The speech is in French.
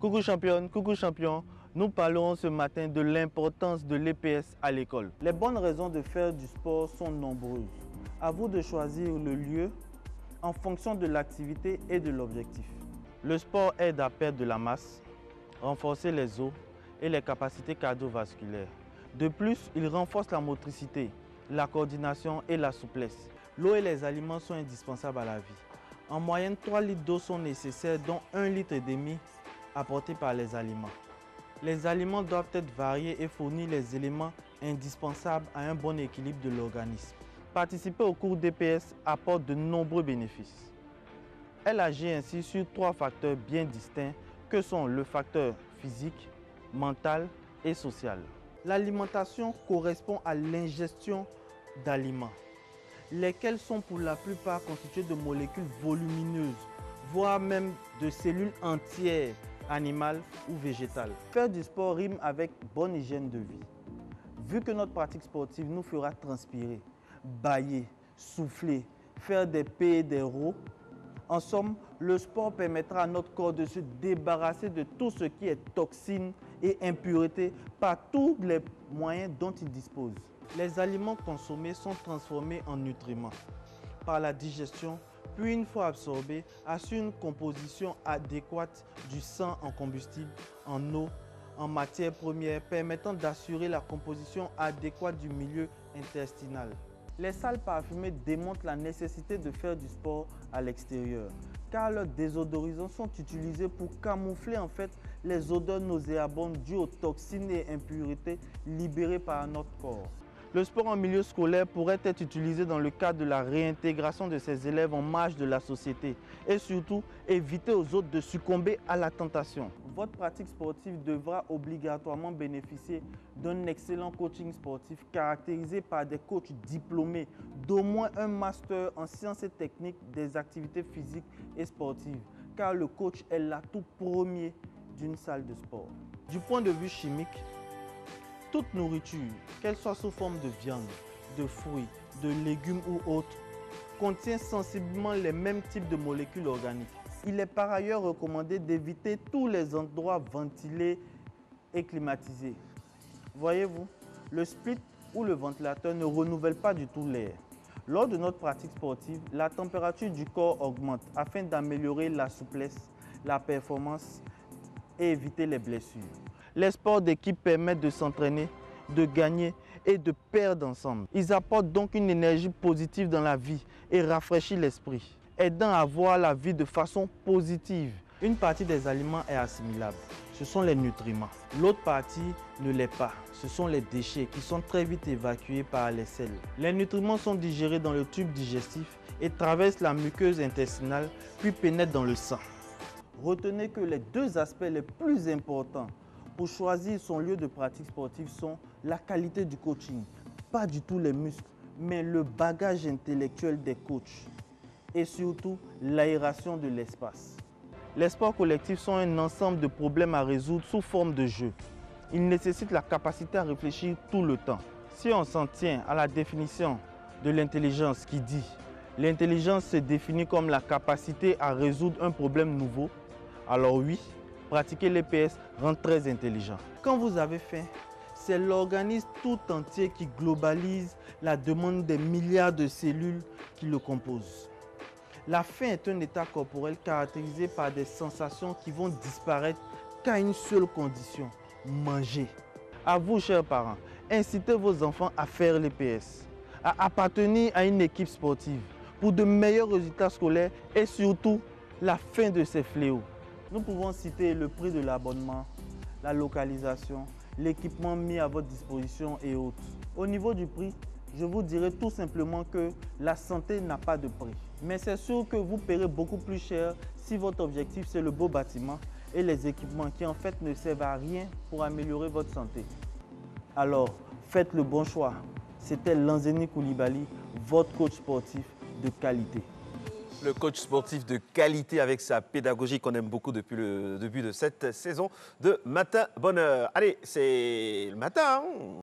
Coucou championne, coucou champion. Nous parlerons ce matin de l'importance de l'EPS à l'école. Les bonnes raisons de faire du sport sont nombreuses. À vous de choisir le lieu en fonction de l'activité et de l'objectif. Le sport aide à perdre de la masse, renforcer les os et les capacités cardiovasculaires. De plus, il renforce la motricité, la coordination et la souplesse. L'eau et les aliments sont indispensables à la vie. En moyenne, 3 litres d'eau sont nécessaires, dont 1,5 litre apportés par les aliments. Les aliments doivent être variés et fournir les éléments indispensables à un bon équilibre de l'organisme. Participer au cours d'EPS apporte de nombreux bénéfices. Elle agit ainsi sur 3 facteurs bien distincts que sont le facteur physique, mental et social. L'alimentation correspond à l'ingestion d'aliments, lesquels sont pour la plupart constitués de molécules volumineuses, voire même de cellules entières, animales ou végétales. Faire du sport rime avec bonne hygiène de vie. Vu que notre pratique sportive nous fera transpirer, bâiller, souffler, faire des P et des RO, en somme, le sport permettra à notre corps de se débarrasser de tout ce qui est toxines et impuretés par tous les moyens dont il dispose. Les aliments consommés sont transformés en nutriments par la digestion, puis une fois absorbés, assurent une composition adéquate du sang en combustible, en eau, en matière première, permettant d'assurer la composition adéquate du milieu intestinal. Les salles parfumées démontrent la nécessité de faire du sport à l'extérieur, car leurs désodorisants sont utilisés pour camoufler les odeurs nauséabondes dues aux toxines et impuretés libérées par notre corps. Le sport en milieu scolaire pourrait être utilisé dans le cadre de la réintégration de ces élèves en marge de la société et surtout éviter aux autres de succomber à la tentation. Votre pratique sportive devra obligatoirement bénéficier d'un excellent coaching sportif caractérisé par des coachs diplômés d'au moins un master en sciences et techniques des activités physiques et sportives, car le coach est l'atout premier d'une salle de sport. Du point de vue chimique, toute nourriture, qu'elle soit sous forme de viande, de fruits, de légumes ou autres, contient sensiblement les mêmes types de molécules organiques. Il est par ailleurs recommandé d'éviter tous les endroits ventilés et climatisés. Voyez-vous, le split ou le ventilateur ne renouvelle pas du tout l'air. Lors de notre pratique sportive, la température du corps augmente afin d'améliorer la souplesse, la performance et éviter les blessures. Les sports d'équipe permettent de s'entraîner, de gagner et de perdre ensemble. Ils apportent donc une énergie positive dans la vie et rafraîchissent l'esprit, aidant à voir la vie de façon positive. Une partie des aliments est assimilable, ce sont les nutriments. L'autre partie ne l'est pas, ce sont les déchets qui sont très vite évacués par les selles. Les nutriments sont digérés dans le tube digestif et traversent la muqueuse intestinale puis pénètrent dans le sang. Retenez que les 2 aspects les plus importants pour choisir son lieu de pratique sportive sont la qualité du coaching, pas du tout les muscles, mais le bagage intellectuel des coachs et surtout l'aération de l'espace. Les sports collectifs sont un ensemble de problèmes à résoudre sous forme de jeu. Ils nécessitent la capacité à réfléchir tout le temps. Si on s'en tient à la définition de l'intelligence qui dit « l'intelligence se définit comme la capacité à résoudre un problème nouveau », alors oui, pratiquer l'EPS rend très intelligent. Quand vous avez faim, c'est l'organisme tout entier qui globalise la demande des milliards de cellules qui le composent. La faim est un état corporel caractérisé par des sensations qui vont disparaître qu'à une seule condition, manger. À vous, chers parents, incitez vos enfants à faire l'EPS, à appartenir à une équipe sportive pour de meilleurs résultats scolaires et surtout la fin de ces fléaux. Nous pouvons citer le prix de l'abonnement, la localisation, l'équipement mis à votre disposition et autres. Au niveau du prix, je vous dirais tout simplement que la santé n'a pas de prix. Mais c'est sûr que vous paierez beaucoup plus cher si votre objectif c'est le beau bâtiment et les équipements qui en fait ne servent à rien pour améliorer votre santé. Alors, faites le bon choix. C'était Lanzeni Koulibaly, votre coach sportif de qualité. Le coach sportif de qualité avec sa pédagogie qu'on aime beaucoup depuis le début de cette saison de Matin Bonheur. Allez, c'est le matin.